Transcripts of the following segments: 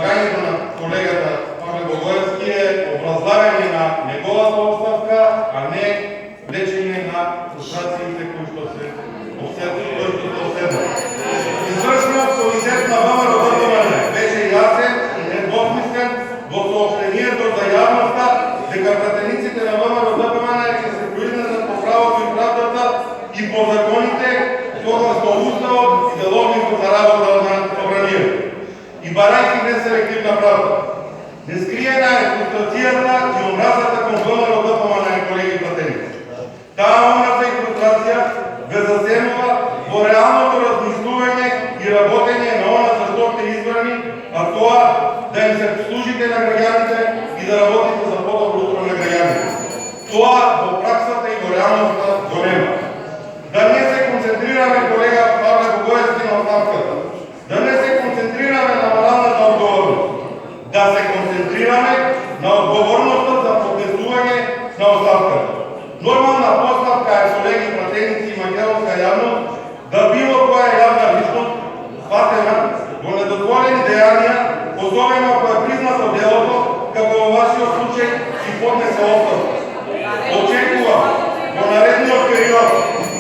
излагањето на колегата Павле Благоевски е образлагање на неговата оставка, а не лечење на фрустрациите кои што се оседнат. Извршниот комитет на ВМРО ДПМН беше јасен и недвосмислен во соопштението за јавноста дека пратениците на ВМРО ДПМН ќе се произнесат по правото и правдата и по законите согласно Уставот и деловникот за работа на собранието. И барајќи неселективна правда. Нескриена е фрустрацијата и омразата кон ВМРО ДПМН, колеги пратеници. Таа омраза и фрустрација ве засенува во реалното размислување и работење на она за што сте избрани, а тоа да им се служите на граѓаните и да работите за подобро утро на граѓаните. Тоа во праксата и во реалноста го нема. Да не се концентрираме, колега Павле Благоевски, на оставката. Да не се концентрираме на моралната одговорност. Да се концентрираме на одговорноста за поднесување на оставката. Нормална поставка е, колеги пратеници и македонска јавност, да било која јавна личност фатена во недозволени дејанија, особено ако е признато делото, како во вашиот случај и поднесе оставка. Очекува во наредниот период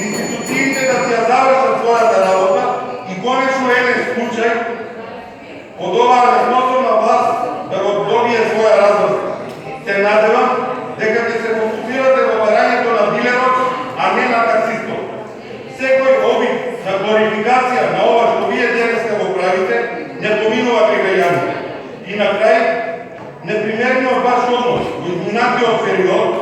институциите да си ја завршат својата работа и конечно еден случај од оваа неспособна власт да го добие своја разврска. Се надевам дека ќе се фокусирате во барањето на дилерот, а не на таксистот. Секој обид на глорификација на ова што вие денеска го правите, не поминува кај граѓаните. И на крај, непримерниот ваш однос во изминатиот период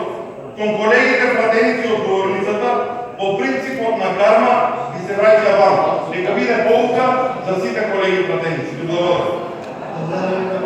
кон колегите пратеници од говорницата по принципот на карма ви се враќа вам. Нека биде поука за сите колеги пратеници. Ви благодарам.